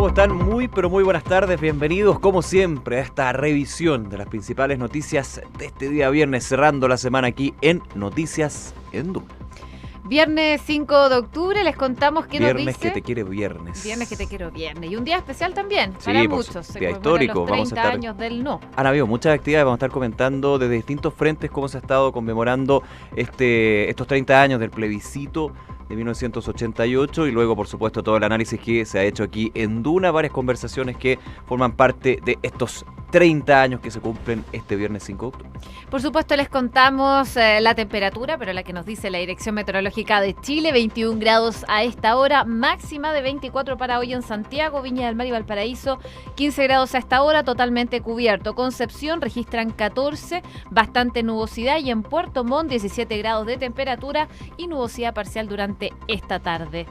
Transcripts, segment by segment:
¿Cómo están? Muy, pero muy buenas tardes. Bienvenidos, como siempre, a esta revisión de las principales noticias de este día viernes, cerrando la semana aquí en Noticias en Duna. Viernes 5 de octubre, les contamos que nos dice... Viernes que te quiere viernes. Viernes que te quiero viernes. Y un día especial también, Sí, para muchos. día histórico. Los 30 años del no. Han habido muchas actividades, vamos a estar comentando desde distintos frentes cómo se ha estado conmemorando estos 30 años del plebiscito de 1988 y luego, por supuesto, todo el análisis que se ha hecho aquí en Duna, varias conversaciones que forman parte de estos 30 años que se cumplen este viernes 5 de octubre. Por supuesto, les contamos la temperatura, pero la que nos dice la Dirección Meteorológica de Chile, 21 grados a esta hora, máxima de 24 para hoy en Santiago, Viña del Mar y Valparaíso, 15 grados a esta hora, totalmente cubierto. Concepción registran 14, bastante nubosidad, y en Puerto Montt 17 grados de temperatura y nubosidad parcial durante esta tarde.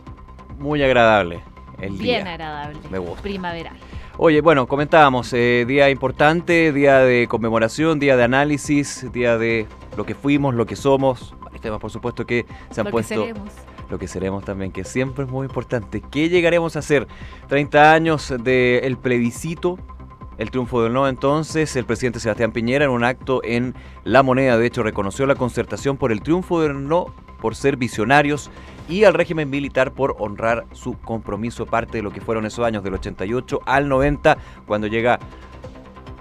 Muy agradable el día. Bien agradable. Me gusta. Primaveral. Oye, bueno, comentábamos, día importante, día de conmemoración, día de análisis, día de lo que fuimos, lo que somos, varios temas por supuesto que se han puesto. Lo que seremos también, que siempre es muy importante. ¿Qué llegaremos a hacer? 30 años del plebiscito, el triunfo del no. Entonces, el presidente Sebastián Piñera en un acto en La Moneda, de hecho, reconoció la concertación por el triunfo del no, por ser visionarios, y al régimen militar por honrar su compromiso, parte de lo que fueron esos años del 88 al 90, cuando llega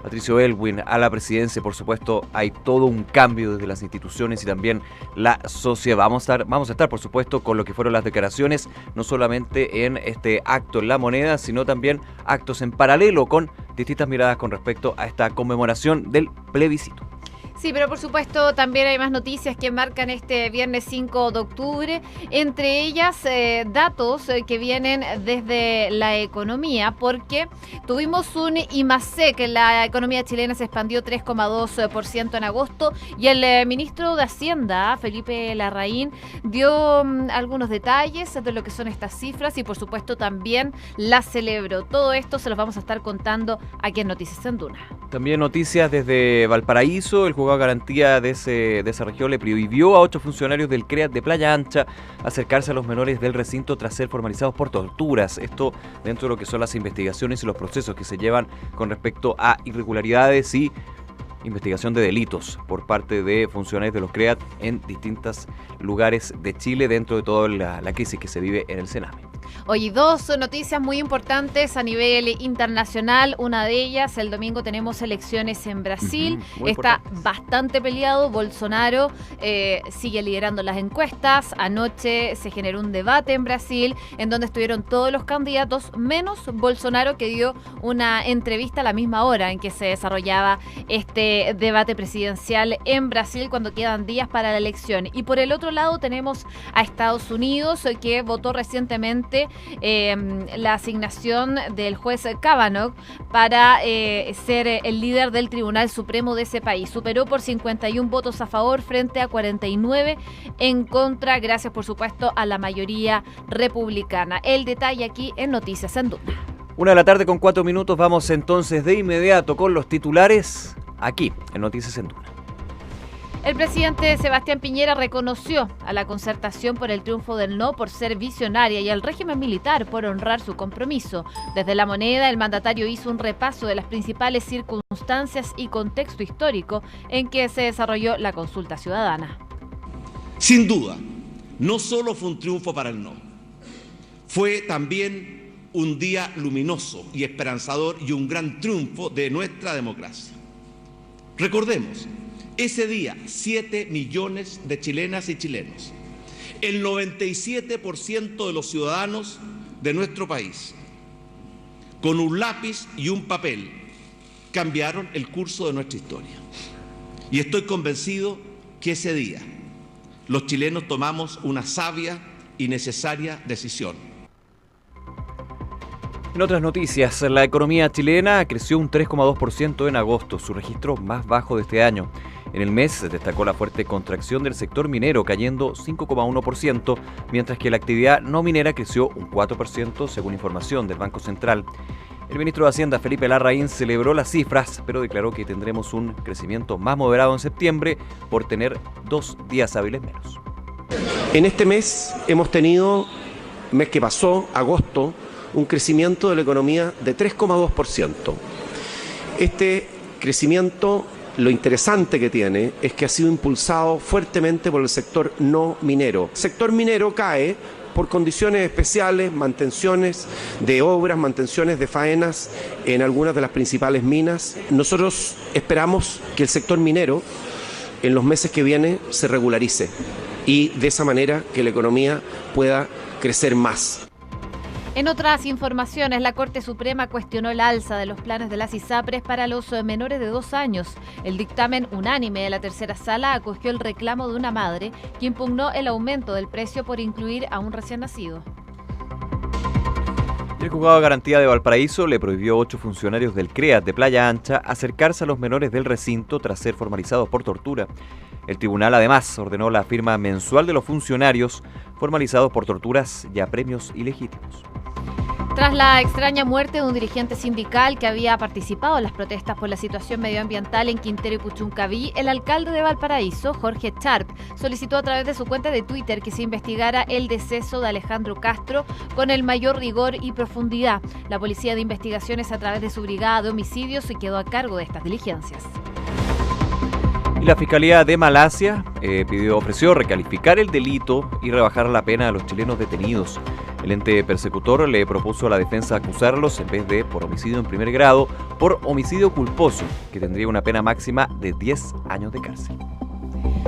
Patricio Aylwin a la presidencia. Por supuesto, hay todo un cambio desde las instituciones y también la sociedad. Vamos a estar, por supuesto, con lo que fueron las declaraciones, no solamente en este acto en La Moneda, sino también actos en paralelo con distintas miradas con respecto a esta conmemoración del plebiscito. Sí, pero por supuesto también hay más noticias que marcan este viernes 5 de octubre, entre ellas datos que vienen desde la economía, porque tuvimos un I+C, que la economía chilena se expandió 3,2% en agosto, y el ministro de Hacienda, Felipe Larraín, dio algunos detalles de lo que son estas cifras y por supuesto también las celebró. Todo esto se los vamos a estar contando aquí en Noticias en Duna. También noticias desde Valparaíso. El juzgado de garantía de esa región le prohibió a 8 funcionarios del CREAT de Playa Ancha acercarse a los menores del recinto tras ser formalizados por torturas. Esto dentro de lo que son las investigaciones y los procesos que se llevan con respecto a irregularidades y investigación de delitos por parte de funcionarios de los CREAT en distintos lugares de Chile dentro de toda la crisis que se vive en el Sename. Hoy dos noticias muy importantes a nivel internacional. Una de ellas, el domingo tenemos elecciones en Brasil. Está bastante peleado. Bolsonaro sigue liderando las encuestas. Anoche se generó un debate en Brasil en donde estuvieron todos los candidatos, menos Bolsonaro, que dio una entrevista a la misma hora en que se desarrollaba este debate presidencial en Brasil, cuando quedan días para la elección. Y por el otro lado tenemos a Estados Unidos, que votó recientemente la asignación del juez Kavanaugh para ser el líder del Tribunal Supremo de ese país. Superó por 51 votos a favor frente a 49 en contra, gracias por supuesto a la mayoría republicana. El detalle aquí en Noticias en Duna. 1:04 p.m, vamos entonces de inmediato con los titulares aquí en Noticias en Duna. El presidente Sebastián Piñera reconoció a la concertación por el triunfo del no por ser visionaria y al régimen militar por honrar su compromiso. Desde La Moneda, el mandatario hizo un repaso de las principales circunstancias y contexto histórico en que se desarrolló la consulta ciudadana. Sin duda, no solo fue un triunfo para el no, fue también un día luminoso y esperanzador y un gran triunfo de nuestra democracia. Recordemos, ese día, 7 millones de chilenas y chilenos, el 97% de los ciudadanos de nuestro país, con un lápiz y un papel, cambiaron el curso de nuestra historia. Y estoy convencido que ese día los chilenos tomamos una sabia y necesaria decisión. En otras noticias, la economía chilena creció un 3,2% en agosto, su registro más bajo de este año. En el mes se destacó la fuerte contracción del sector minero, cayendo 5,1%, mientras que la actividad no minera creció un 4%, según información del Banco Central. El ministro de Hacienda, Felipe Larraín, celebró las cifras, pero declaró que tendremos un crecimiento más moderado en septiembre por tener 2 días hábiles menos. En este mes hemos tenido, mes que pasó, agosto, un crecimiento de la economía de 3,2%. Este crecimiento, lo interesante que tiene es que ha sido impulsado fuertemente por el sector no minero. El sector minero cae por condiciones especiales, mantenciones de obras, mantenciones de faenas en algunas de las principales minas. Nosotros esperamos que el sector minero en los meses que vienen se regularice y de esa manera que la economía pueda crecer más. En otras informaciones, la Corte Suprema cuestionó el alza de los planes de las ISAPRES para los menores de 2 años. El dictamen unánime de la tercera sala acogió el reclamo de una madre que impugnó el aumento del precio por incluir a un recién nacido. El juzgado de garantía de Valparaíso le prohibió a 8 funcionarios del CREAT de Playa Ancha acercarse a los menores del recinto tras ser formalizados por tortura. El tribunal además ordenó la firma mensual de los funcionarios formalizados por torturas y a premios ilegítimos. Tras la extraña muerte de un dirigente sindical que había participado en las protestas por la situación medioambiental en Quintero y Puchuncaví, el alcalde de Valparaíso, Jorge Charp, solicitó a través de su cuenta de Twitter que se investigara el deceso de Alejandro Castro con el mayor rigor y profundidad. La Policía de Investigaciones, a través de su brigada de homicidios, se quedó a cargo de estas diligencias. Y la Fiscalía de Malasia ofreció recalificar el delito y rebajar la pena a los chilenos detenidos. El ente persecutor le propuso a la defensa acusarlos, en vez de por homicidio en primer grado, por homicidio culposo, que tendría una pena máxima de 10 años de cárcel.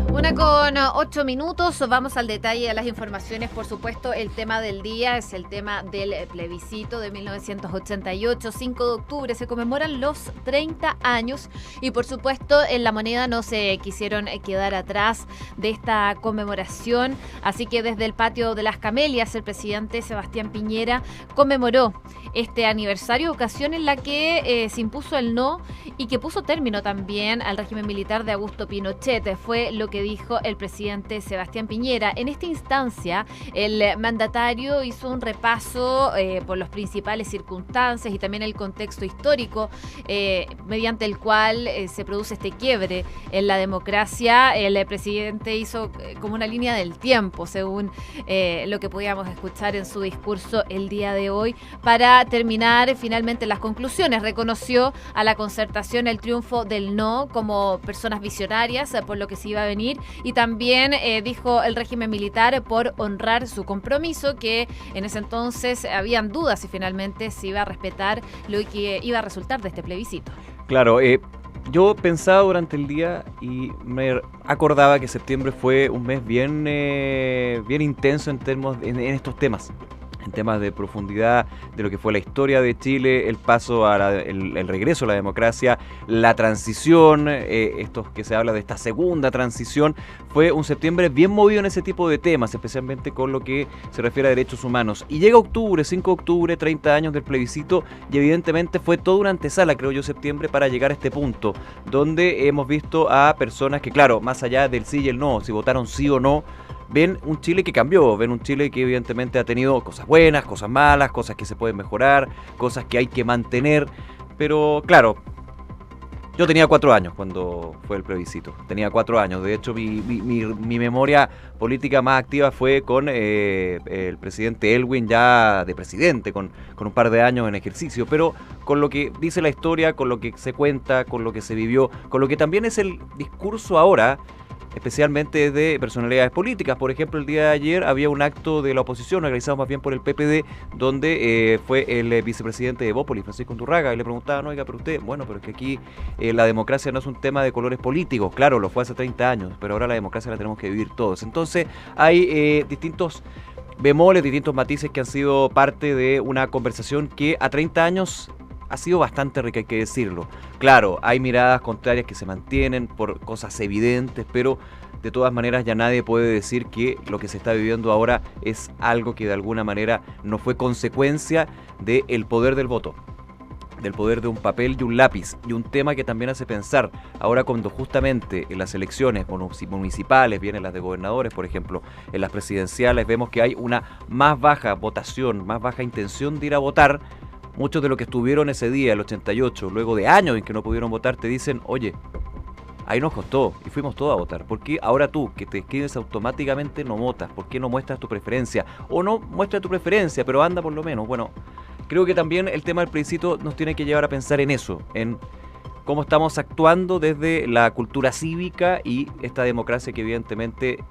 1:08. Vamos al detalle de las informaciones. Por supuesto, el tema del día es el tema del plebiscito de 1988, 5 de octubre. Se conmemoran los 30 años y, por supuesto, en La Moneda no se quisieron quedar atrás de esta conmemoración. Así que desde el patio de las Camelias, el presidente Sebastián Piñera conmemoró este aniversario, ocasión en la que se impuso el no y que puso término también al régimen militar de Augusto Pinochet. Fue lo que dijo el presidente Sebastián Piñera. En esta instancia, el mandatario hizo un repaso por las principales circunstancias y también el contexto histórico mediante el cual se produce este quiebre en la democracia. El presidente hizo como una línea del tiempo, según lo que podíamos escuchar en su discurso el día de hoy, para terminar finalmente las conclusiones. Reconoció a la concertación el triunfo del no como personas visionarias por lo que se iba a venir, y también dijo el régimen militar por honrar su compromiso, que en ese entonces habían dudas si finalmente se iba a respetar lo que iba a resultar de este plebiscito. Claro, yo pensaba durante el día y me acordaba que septiembre fue un mes bien intenso en estos temas. En temas de profundidad de lo que fue la historia de Chile, el paso el regreso a la democracia, la transición, esto que se habla de esta segunda transición. Fue un septiembre bien movido en ese tipo de temas, especialmente con lo que se refiere a derechos humanos. Y llega octubre, 5 de octubre, 30 años del plebiscito, y evidentemente fue toda una antesala, creo yo, septiembre, para llegar a este punto, donde hemos visto a personas que, claro, más allá del sí y el no, si votaron sí o no, ven un Chile que cambió, ven un Chile que evidentemente ha tenido cosas buenas, cosas malas, cosas que se pueden mejorar, cosas que hay que mantener, pero claro, yo tenía 4 años cuando fue el plebiscito, tenía 4 años, de hecho mi memoria política más activa fue con el presidente Elwin ya de presidente, con un par de años en ejercicio, pero con lo que dice la historia, con lo que se cuenta, con lo que se vivió, con lo que también es el discurso ahora, especialmente de personalidades políticas. Por ejemplo, el día de ayer había un acto de la oposición organizado más bien por el PPD, donde fue el vicepresidente de Evópolis, Francisco Undurraga, y le preguntaban, oiga, pero usted, bueno, pero es que aquí la democracia no es un tema de colores políticos, claro, lo fue hace 30 años, pero ahora la democracia la tenemos que vivir todos. Entonces hay distintos bemoles, distintos matices que han sido parte de una conversación que a 30 años ha sido bastante rica, hay que decirlo. Claro, hay miradas contrarias que se mantienen por cosas evidentes, pero de todas maneras ya nadie puede decir que lo que se está viviendo ahora es algo que de alguna manera no fue consecuencia del poder del voto, del poder de un papel y un lápiz, y un tema que también hace pensar, ahora cuando justamente en las elecciones municipales, vienen las de gobernadores, por ejemplo, en las presidenciales, vemos que hay una más baja votación, más baja intención de ir a votar. Muchos de los que estuvieron ese día, el 88, luego de años en que no pudieron votar, te dicen, oye, ahí nos costó y fuimos todos a votar. ¿Por qué ahora tú, que te escribes automáticamente, no votas? ¿Por qué no muestras tu preferencia? O no muestras tu preferencia, pero anda por lo menos. Bueno, creo que también el tema del plebiscito nos tiene que llevar a pensar en eso, en cómo estamos actuando desde la cultura cívica y esta democracia que evidentemente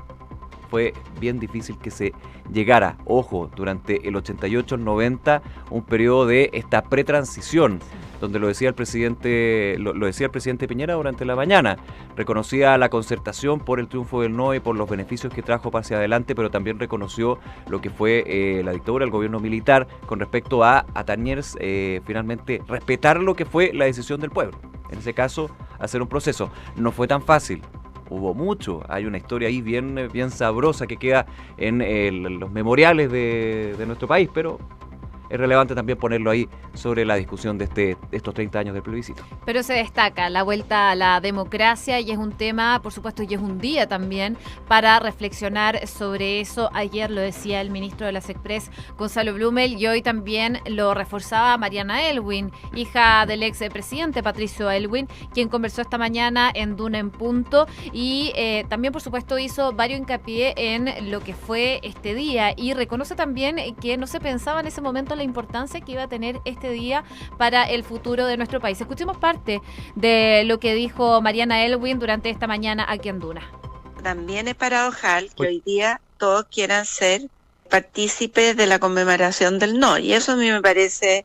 fue bien difícil que se llegara. Ojo, durante el 88, el 90, un periodo de esta pretransición, donde lo decía el presidente Piñera durante la mañana. Reconocía la concertación por el triunfo del no y por los beneficios que trajo hacia adelante, pero también reconoció lo que fue la dictadura, el gobierno militar, con respecto a Taniers, finalmente respetar lo que fue la decisión del pueblo. En ese caso, hacer un proceso. No fue tan fácil. Hubo mucho, hay una historia ahí bien sabrosa que queda en los memoriales de nuestro país, pero es relevante también ponerlo ahí sobre la discusión de estos 30 años del plebiscito. Pero se destaca la vuelta a la democracia y es un tema, por supuesto, y es un día también para reflexionar sobre eso. Ayer lo decía el ministro de la SECPRES, Gonzalo Blumel, y hoy también lo reforzaba Mariana Aylwin, hija del ex presidente Patricio Aylwin, quien conversó esta mañana en Duna en Punto y también, por supuesto, hizo varios hincapié en lo que fue este día y reconoce también que no se pensaba en ese momento la importancia que iba a tener este día para el futuro de nuestro país. Escuchemos parte de lo que dijo Mariana Aylwin durante esta mañana aquí en Duna. También es paradojal que hoy día todos quieran ser partícipes de la conmemoración del no, y eso a mí me parece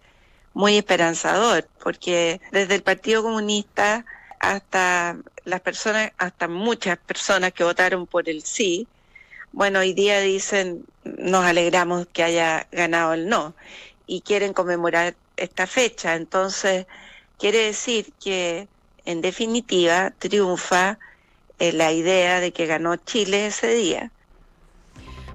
muy esperanzador, porque desde el Partido Comunista hasta muchas personas que votaron por el sí, bueno, hoy día dicen, nos alegramos que haya ganado el no, y quieren conmemorar esta fecha. Entonces, quiere decir que, en definitiva, triunfa la idea de que ganó Chile ese día.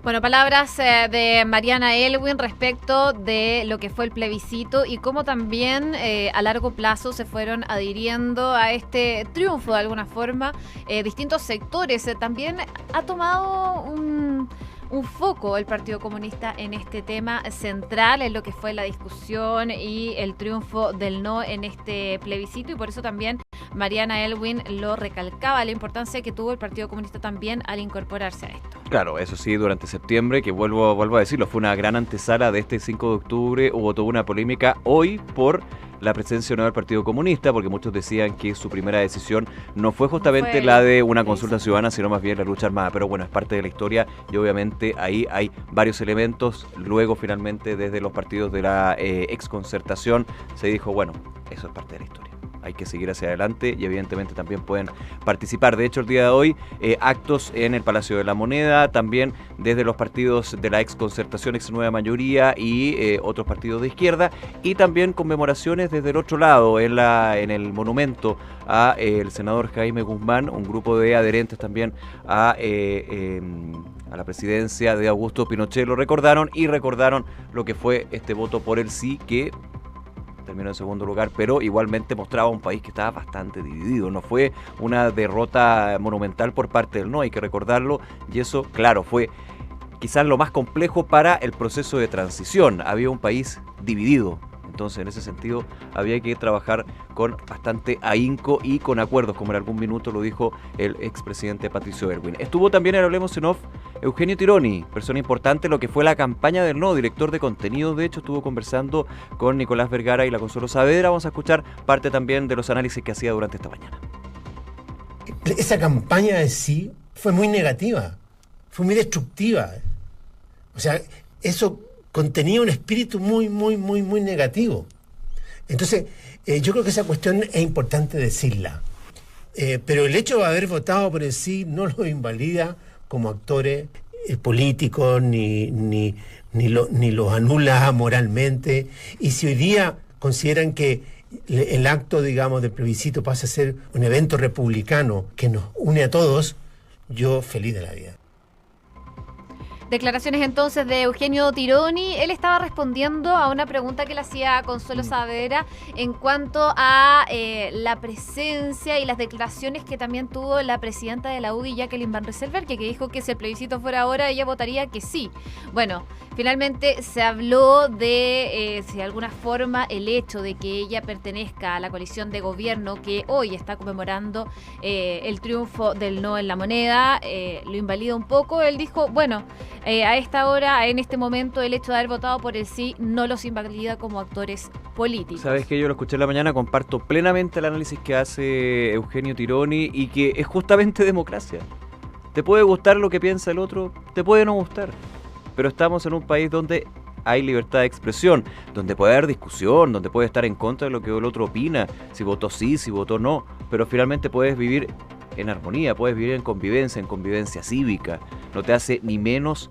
Bueno, palabras de Mariana Aylwin respecto de lo que fue el plebiscito y cómo también a largo plazo se fueron adhiriendo a este triunfo de alguna forma. Distintos sectores. También ha tomado un foco el Partido Comunista en este tema central, en lo que fue la discusión y el triunfo del no en este plebiscito, y por eso también Mariana Aylwin lo recalcaba, la importancia que tuvo el Partido Comunista también al incorporarse a esto. Claro, eso sí, durante septiembre, que vuelvo a decirlo, fue una gran antesala de este 5 de octubre, hubo toda una polémica hoy por la presencia no del Partido Comunista, porque muchos decían que su primera decisión no fue justamente la de una consulta ciudadana, sino más bien la lucha armada. Pero bueno, es parte de la historia y obviamente ahí hay varios elementos. Luego, finalmente, desde los partidos de la exconcertación, se dijo, bueno, eso es parte de la historia. Hay que seguir hacia adelante y evidentemente también pueden participar. De hecho, el día de hoy, actos en el Palacio de la Moneda, también desde los partidos de la exconcertación, ex nueva mayoría y otros partidos de izquierda, y también conmemoraciones desde el otro lado, en el monumento a el senador Jaime Guzmán, un grupo de adherentes también a la presidencia de Augusto Pinochet lo recordaron lo que fue este voto por el sí, que terminó en segundo lugar, pero igualmente mostraba un país que estaba bastante dividido. No fue una derrota monumental por parte del no, hay que recordarlo, y eso, claro, fue quizás lo más complejo para el proceso de transición. Había un país dividido. Entonces, en ese sentido, había que trabajar con bastante ahínco y con acuerdos, como en algún minuto lo dijo el expresidente Patricio Aylwin. Estuvo también en Hablemos en Off Eugenio Tironi, persona importante en lo que fue la campaña del no, director de contenido. De hecho, estuvo conversando con Nicolás Vergara y la Consuelo Saavedra. Vamos a escuchar parte también de los análisis que hacía durante esta mañana. Esa campaña de sí fue muy negativa, fue muy destructiva. O sea, eso contenía un espíritu muy negativo. Entonces, yo creo que esa cuestión es importante decirla. Pero el hecho de haber votado por el sí no los invalida como actores políticos, ni los anula moralmente. Y si hoy día consideran que el acto, digamos, del plebiscito pasa a ser un evento republicano que nos une a todos, yo feliz de la vida. Declaraciones entonces de Eugenio Tironi. Él estaba respondiendo a una pregunta que le hacía Consuelo Saavedra en cuanto a la presencia y las declaraciones que también tuvo la presidenta de la UDI, Jacqueline Van Rieselberghe, que dijo que si el plebiscito fuera ahora ella votaría que sí. Bueno, finalmente se habló de si de alguna forma el hecho de que ella pertenezca a la coalición de gobierno que hoy está conmemorando el triunfo del no en la moneda lo invalida un poco. Él dijo, bueno, a esta hora, en este momento, el hecho de haber votado por el sí no los invalida como actores políticos. Sabes que yo lo escuché en la mañana, comparto plenamente el análisis que hace Eugenio Tironi y que es justamente democracia. Te puede gustar lo que piensa el otro, te puede no gustar, pero estamos en un país donde hay libertad de expresión, donde puede haber discusión, donde puede estar en contra de lo que el otro opina, si votó sí, si votó no, pero finalmente puedes vivir en armonía, puedes vivir en convivencia cívica, no te hace ni menos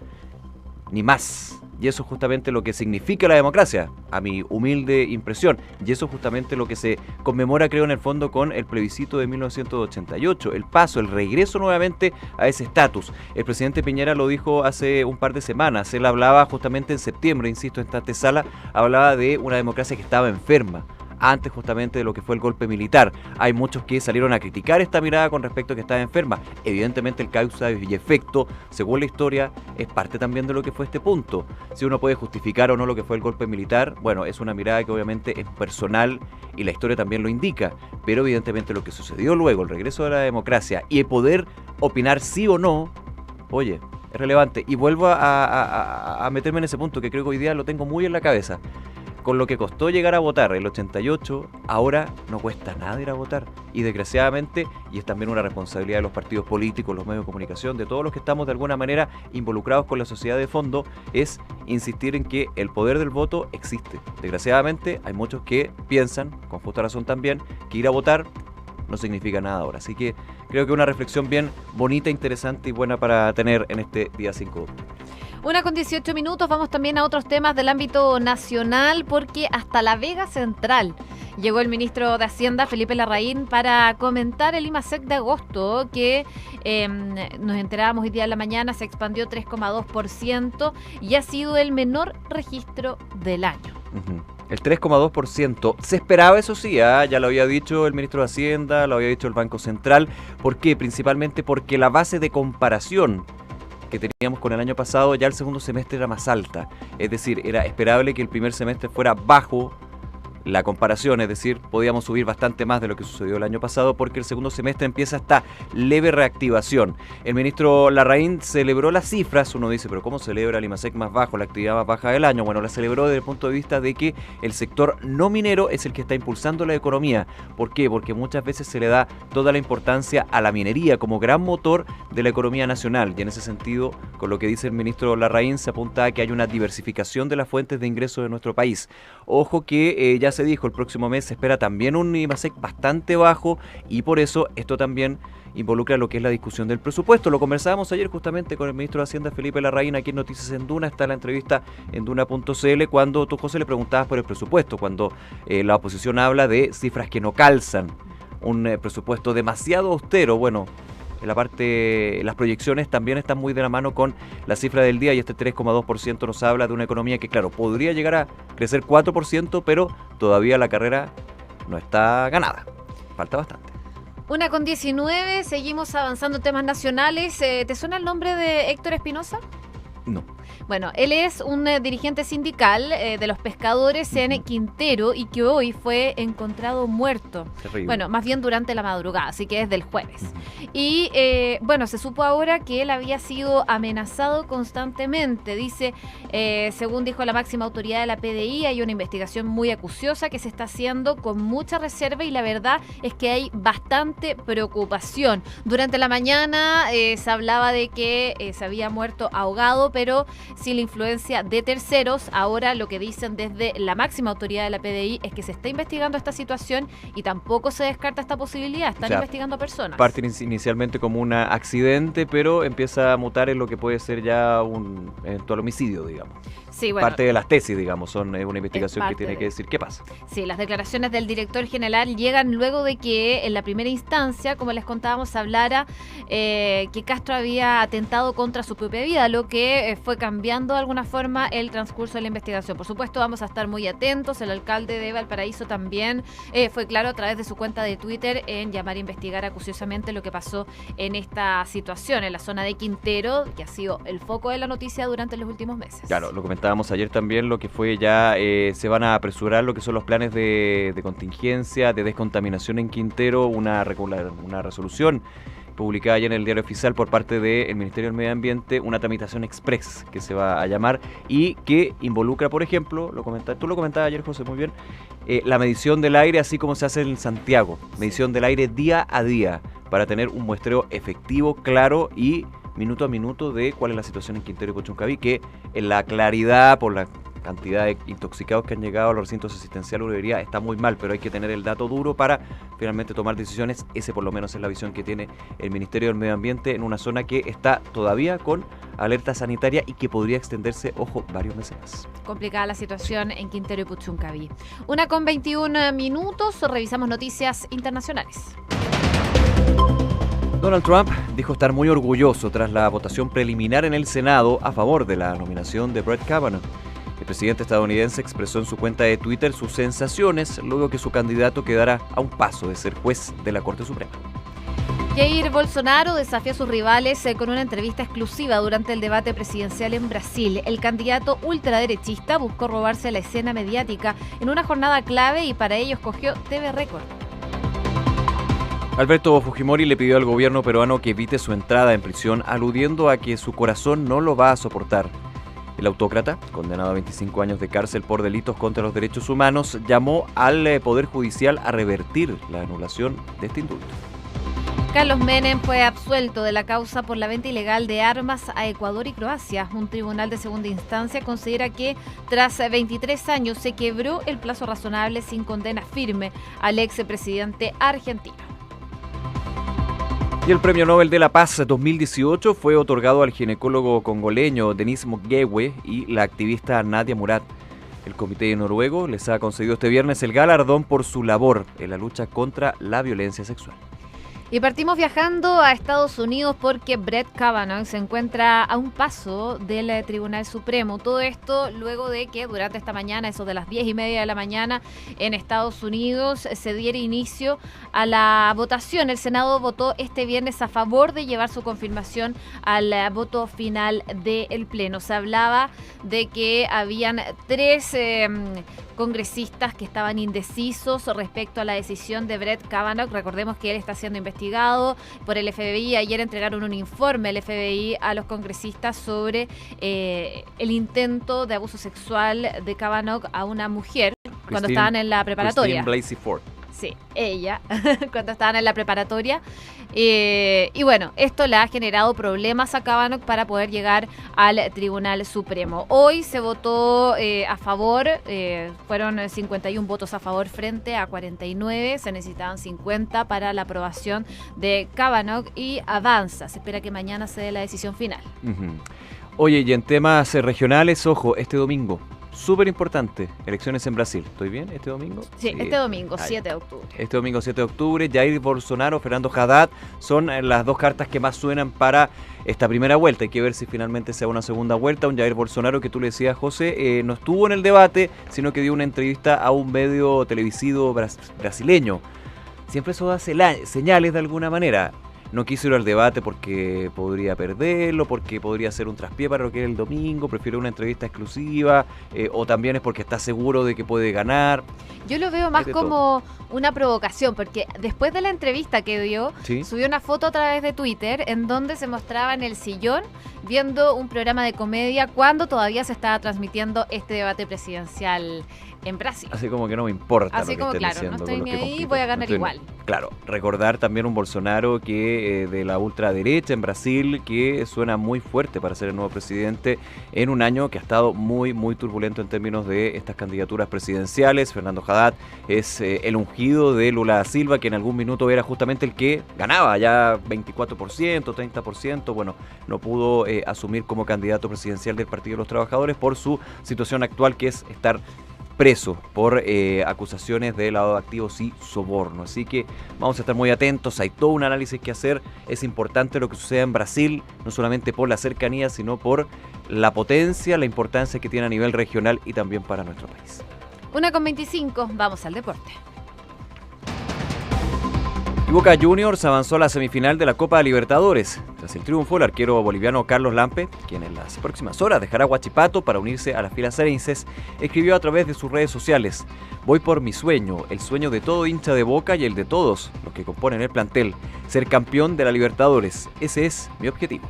ni más. Y eso es justamente lo que significa la democracia, a mi humilde impresión. Y eso es justamente lo que se conmemora, creo, en el fondo con el plebiscito de 1988. El paso, el regreso nuevamente a ese estatus. El presidente Piñera lo dijo hace un par de semanas. Él hablaba justamente en septiembre, insisto, en esta antesala, hablaba de una democracia que estaba enferma, antes justamente de lo que fue el golpe militar. Hay muchos que salieron a criticar esta mirada con respecto a que estaba enferma. Evidentemente el causa y efecto, según la historia, es parte también de lo que fue este punto. Si uno puede justificar o no lo que fue el golpe militar, bueno, es una mirada que obviamente es personal y la historia también lo indica, pero evidentemente lo que sucedió luego, el regreso de la democracia y el poder opinar sí o no, oye, es relevante. Y vuelvo a meterme en ese punto que creo que hoy día lo tengo muy en la cabeza. Con lo que costó llegar a votar el 88, ahora no cuesta nada ir a votar. Y desgraciadamente, y es también una responsabilidad de los partidos políticos, los medios de comunicación, de todos los que estamos de alguna manera involucrados con la sociedad de fondo, es insistir en que el poder del voto existe. Desgraciadamente, hay muchos que piensan, con justa razón también, que ir a votar no significa nada ahora. Así que creo que una reflexión bien bonita, interesante y buena para tener en este día 5 de octubre. 1:18, vamos también a otros temas del ámbito nacional porque hasta La Vega Central llegó el ministro de Hacienda, Felipe Larraín, para comentar el IMASEC de agosto que nos enterábamos hoy día en la mañana, se expandió 3,2% y ha sido el menor registro del año. El 3,2%. Se esperaba, eso sí, ya lo había dicho el ministro de Hacienda, lo había dicho el Banco Central. ¿Por qué? Principalmente porque la base de comparación que teníamos con el año pasado, ya el segundo semestre era más alta. Es decir, era esperable que el primer semestre fuera bajo la comparación, es decir, podíamos subir bastante más de lo que sucedió el año pasado porque el segundo semestre empieza esta leve reactivación. El ministro Larraín celebró las cifras, uno dice, pero ¿cómo celebra el IMASEC más bajo, la actividad más baja del año? Bueno, la celebró desde el punto de vista de que el sector no minero es el que está impulsando la economía. ¿Por qué? Porque muchas veces se le da toda la importancia a la minería como gran motor de la economía nacional y en ese sentido, con lo que dice el ministro Larraín, se apunta a que hay una diversificación de las fuentes de ingresos de nuestro país. Ojo que ya se dijo, el próximo mes se espera también un IMASEC bastante bajo y por eso esto también involucra lo que es la discusión del presupuesto. Lo conversábamos ayer justamente con el ministro de Hacienda, Felipe Larraín, aquí en Noticias en Duna. Está la entrevista en Duna.cl cuando tú, José, le preguntabas por el presupuesto, cuando la oposición habla de cifras que no calzan, un presupuesto demasiado austero. Bueno, la parte, las proyecciones también están muy de la mano con la cifra del día y este 3,2% nos habla de una economía que, claro, podría llegar a crecer 4%, pero todavía la carrera no está ganada. Falta bastante. 1:19, seguimos avanzando en temas nacionales. ¿Te suena el nombre de Héctor Espinosa? No. Bueno, él es un dirigente sindical de los pescadores en Quintero y que hoy fue encontrado muerto. Terrible. Bueno, más bien durante la madrugada, así que es del jueves. Y bueno, se supo ahora que él había sido amenazado constantemente. Dice, según dijo la máxima autoridad de la PDI, hay una investigación muy acuciosa que se está haciendo con mucha reserva y la verdad es que hay bastante preocupación. Durante la mañana se hablaba de que se había muerto ahogado, pero sin la influencia de terceros. Ahora lo que dicen desde la máxima autoridad de la PDI es que se está investigando esta situación y tampoco se descarta esta posibilidad. Están investigando a personas. Parte inicialmente como un accidente, pero empieza a mutar en lo que puede ser ya un eventual homicidio, digamos. Sí, bueno, parte de las tesis, digamos, son una investigación que tiene que decir qué pasa. Sí, las declaraciones del director general llegan luego de que en la primera instancia, como les contábamos, hablara que Castro había atentado contra su propia vida, lo que fue cambiando de alguna forma el transcurso de la investigación. Por supuesto, vamos a estar muy atentos. El alcalde de Valparaíso también fue claro a través de su cuenta de Twitter en llamar a investigar acuciosamente lo que pasó en esta situación, en la zona de Quintero, que ha sido el foco de la noticia durante los últimos meses. Claro, lo comentábamos ayer también, lo que fue ya, se van a apresurar lo que son los planes de contingencia, de descontaminación en Quintero, una resolución publicada ayer en el Diario Oficial por parte del Ministerio del Medio Ambiente, una tramitación express que se va a llamar y que involucra, por ejemplo, tú lo comentabas ayer, José, muy bien, la medición del aire, así como se hace en Santiago, medición del aire día a día, para tener un muestreo efectivo, claro y minuto a minuto de cuál es la situación en Quintero y Puchuncaví, que en la claridad, por la cantidad de intoxicados que han llegado a los recintos asistenciales, uno diría está muy mal, pero hay que tener el dato duro para finalmente tomar decisiones. Ese por lo menos es la visión que tiene el Ministerio del Medio Ambiente en una zona que está todavía con alerta sanitaria y que podría extenderse, ojo, varios meses más. Complicada la situación en Quintero y Puchuncaví. 1:21, revisamos noticias internacionales. Donald Trump dijo estar muy orgulloso tras la votación preliminar en el Senado a favor de la nominación de Brett Kavanaugh. El presidente estadounidense expresó en su cuenta de Twitter sus sensaciones luego que su candidato quedara a un paso de ser juez de la Corte Suprema. Jair Bolsonaro desafió a sus rivales con una entrevista exclusiva durante el debate presidencial en Brasil. El candidato ultraderechista buscó robarse la escena mediática en una jornada clave y para ello escogió TV Record. Alberto Fujimori le pidió al gobierno peruano que evite su entrada en prisión, aludiendo a que su corazón no lo va a soportar. El autócrata, condenado a 25 años de cárcel por delitos contra los derechos humanos, llamó al Poder Judicial a revertir la anulación de este indulto. Carlos Menem fue absuelto de la causa por la venta ilegal de armas a Ecuador y Croacia. Un tribunal de segunda instancia considera que tras 23 años se quebró el plazo razonable sin condena firme al expresidente argentino. Y el Premio Nobel de la Paz 2018 fue otorgado al ginecólogo congoleño Denis Mukwege y la activista Nadia Murad. El comité noruego les ha concedido este viernes el galardón por su labor en la lucha contra la violencia sexual. Y partimos viajando a Estados Unidos porque Brett Kavanaugh se encuentra a un paso del Tribunal Supremo. Todo esto luego de que durante esta mañana, eso de las 10:30 de la mañana, en Estados Unidos se diera inicio a la votación. El Senado votó este viernes a favor de llevar su confirmación al voto final del Pleno. Se hablaba de que habían tres congresistas que estaban indecisos respecto a la decisión de Brett Kavanaugh. Recordemos que él está siendo investigado por el FBI. Ayer entregaron un informe el FBI a los congresistas sobre el intento de abuso sexual de Kavanaugh a una mujer cuando estaban en la preparatoria. Blasey Ford. Sí, ella, cuando estaban en la preparatoria. Y bueno, esto le ha generado problemas a Kavanaugh para poder llegar al Tribunal Supremo. Hoy se votó a favor, fueron 51 votos a favor frente a 49, se necesitaban 50 para la aprobación de Kavanaugh y avanza. Se espera que mañana se dé la decisión final. Oye, y en temas regionales, ojo, este domingo, súper importante, elecciones en Brasil. ¿Estoy bien este domingo? Sí, este domingo, 7 de octubre. Este domingo, 7 de octubre, Jair Bolsonaro, Fernando Haddad, son las dos cartas que más suenan para esta primera vuelta. Hay que ver si finalmente sea una segunda vuelta. Un Jair Bolsonaro que tú le decías, José, no estuvo en el debate, sino que dio una entrevista a un medio televisivo brasileño. Siempre eso da señales de alguna manera. No quiso ir al debate porque podría perderlo, porque podría ser un traspié para lo que es el domingo, prefiere una entrevista exclusiva, o también es porque está seguro de que puede ganar. Yo lo veo más como una provocación, porque después de la entrevista que dio, ¿sí?, subió una foto a través de Twitter en donde se mostraba en el sillón viendo un programa de comedia cuando todavía se estaba transmitiendo este debate presidencial en Brasil. Así como que no me importa. Así como, claro, diciendo, no estoy ni ahí, voy a ganar igual. Claro, recordar también un Bolsonaro que de la ultraderecha en Brasil, que suena muy fuerte para ser el nuevo presidente en un año que ha estado muy, muy turbulento en términos de estas candidaturas presidenciales. Fernando Haddad es el ungido de Lula da Silva, que en algún minuto era justamente el que ganaba ya 24%, 30%. Bueno, no pudo asumir como candidato presidencial del Partido de los Trabajadores por su situación actual, que es estar preso por acusaciones de lavado de activos y soborno. Así que vamos a estar muy atentos, hay todo un análisis que hacer. Es importante lo que suceda en Brasil, no solamente por la cercanía, sino por la potencia, la importancia que tiene a nivel regional y también para nuestro país. 1:25, vamos al deporte. Boca Juniors avanzó a la semifinal de la Copa Libertadores. Tras el triunfo, el arquero boliviano Carlos Lampe, quien en las próximas horas dejará Huachipato para unirse a las filas cerenses, escribió a través de sus redes sociales: voy por mi sueño, el sueño de todo hincha de Boca y el de todos los que componen el plantel, ser campeón de la Libertadores. Ese es mi objetivo.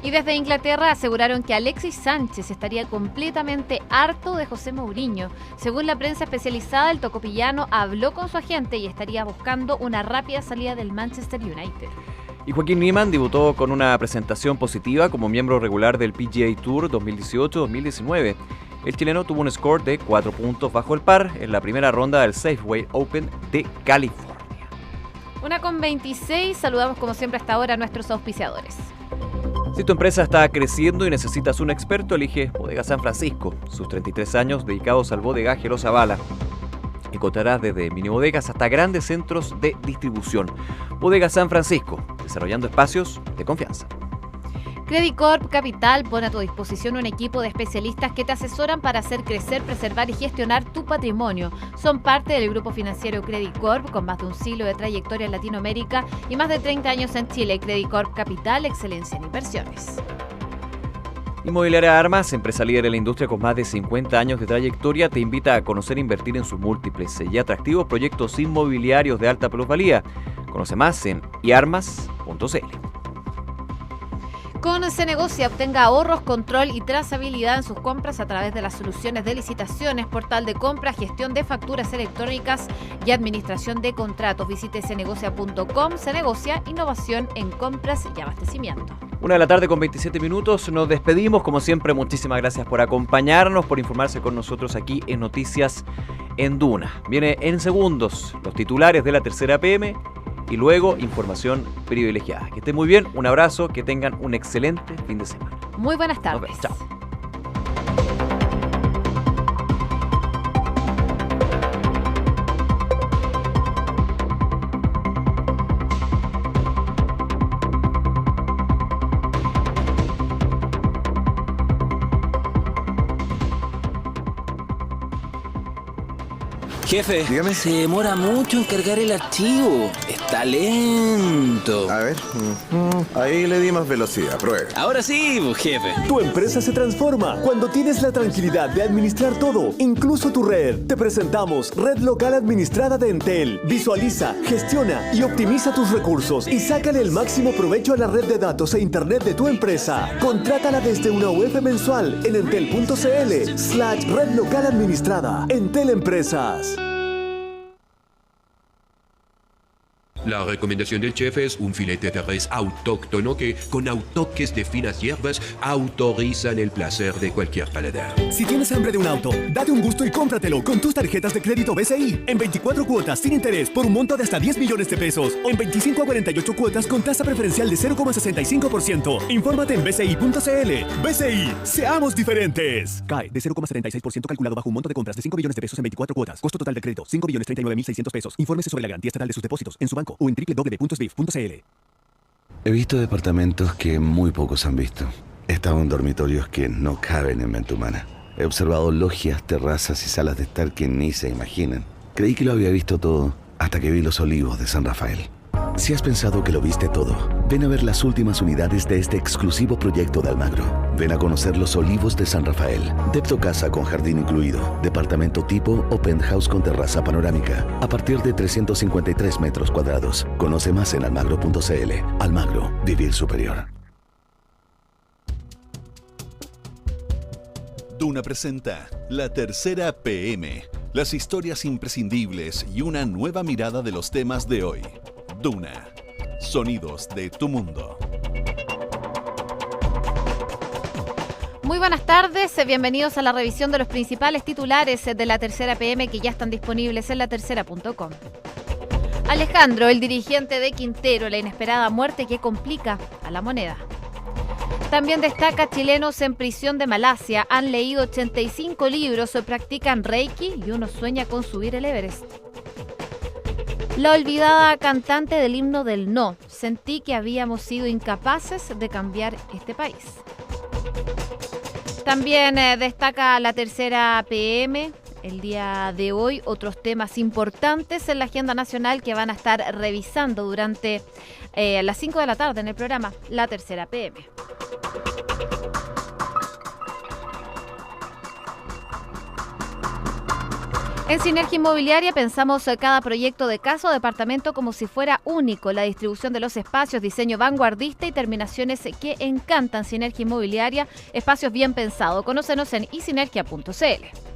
Y desde Inglaterra aseguraron que Alexis Sánchez estaría completamente harto de José Mourinho. Según la prensa especializada, el tocopillano habló con su agente y estaría buscando una rápida salida del Manchester United. Y Joaquín Niemann debutó con una presentación positiva como miembro regular del PGA Tour 2018-2019. El chileno tuvo un score de 4 puntos bajo el par en la primera ronda del Safeway Open de California. 1:26, saludamos como siempre hasta ahora a nuestros auspiciadores. Si tu empresa está creciendo y necesitas un experto, elige Bodega San Francisco. Sus 33 años dedicados al bodegaje los avala. Encontrarás desde mini bodegas hasta grandes centros de distribución. Bodega San Francisco, desarrollando espacios de confianza. Credit Corp Capital pone a tu disposición un equipo de especialistas que te asesoran para hacer crecer, preservar y gestionar tu patrimonio. Son parte del grupo financiero Credit Corp, con más de un siglo de trayectoria en Latinoamérica y más de 30 años en Chile. Credit Corp Capital, excelencia en inversiones. Inmobiliaria Armas, empresa líder en la industria con más de 50 años de trayectoria, te invita a conocer e invertir en sus múltiples y atractivos proyectos inmobiliarios de alta plusvalía. Conoce más en iarmas.cl. Con Cenegocia obtenga ahorros, control y trazabilidad en sus compras a través de las soluciones de licitaciones, portal de compra, gestión de facturas electrónicas y administración de contratos. Visite cenegocia.com. Cenegocia, innovación en compras y abastecimiento. 1:27 p.m. Nos despedimos. Como siempre, muchísimas gracias por acompañarnos, por informarse con nosotros aquí en Noticias en Duna. Viene en segundos los titulares de la tercera PM y luego información privilegiada. Que estén muy bien, un abrazo, que tengan un excelente fin de semana. Muy buenas tardes. Chao. Jefe, dígame. Se demora mucho en cargar el archivo. Está lento. A ver. Ahí le di más velocidad. Pruebe. Ahora sí, jefe. Tu empresa se transforma cuando tienes la tranquilidad de administrar todo, incluso tu red. Te presentamos Red Local Administrada de Entel. Visualiza, gestiona y optimiza tus recursos y sácale el máximo provecho a la red de datos e internet de tu empresa. Contrátala desde una UF mensual en entel.cl/Red Local Administrada. Entel Empresas. La recomendación del chef es un filete de res autóctono que, con autoques de finas hierbas, autorizan el placer de cualquier paladar. Si tienes hambre de un auto, date un gusto y cómpratelo con tus tarjetas de crédito BCI en 24 cuotas sin interés por un monto de hasta 10 millones de pesos o en 25 a 48 cuotas con tasa preferencial de 0,65%. Infórmate en bci.cl. BCI, seamos diferentes. CAE de 0,76% calculado bajo un monto de compras de 5 millones de pesos en 24 cuotas. Costo total de crédito, 5.039.600 pesos. Infórmese sobre la garantía estatal de sus depósitos en su banco o en www.sbif.cl. He visto departamentos que muy pocos han visto. He estado en dormitorios que no caben en mente humana. He observado logias, terrazas y salas de estar que ni se imaginan. Creí que lo había visto todo hasta que vi los Olivos de San Rafael. Si has pensado que lo viste todo, ven a ver las últimas unidades de este exclusivo proyecto de Almagro. Ven a conocer los Olivos de San Rafael. Depto casa con jardín incluido. Departamento tipo o penthouse con terraza panorámica. A partir de 353 metros cuadrados. Conoce más en almagro.cl. Almagro, vivir superior. Duna presenta La Tercera PM. Las historias imprescindibles y una nueva mirada de los temas de hoy. Duna. Sonidos de tu mundo. Muy buenas tardes, bienvenidos a la revisión de los principales titulares de la tercera PM que ya están disponibles en latercera.com. Alejandro, el dirigente de Quintero, la inesperada muerte que complica a la moneda. También destaca chilenos en prisión de Malasia. Han leído 85 libros, practican Reiki y uno sueña con subir el Everest. La olvidada cantante del himno del no. Sentí que habíamos sido incapaces de cambiar este país. También destaca la tercera PM el día de hoy otros temas importantes en la agenda nacional que van a estar revisando durante las 5 de la tarde en el programa La Tercera PM. En Sinergia Inmobiliaria pensamos cada proyecto de casa o departamento como si fuera único. La distribución de los espacios, diseño vanguardista y terminaciones que encantan. Sinergia Inmobiliaria, espacios bien pensados. Conócenos en isinergia.cl.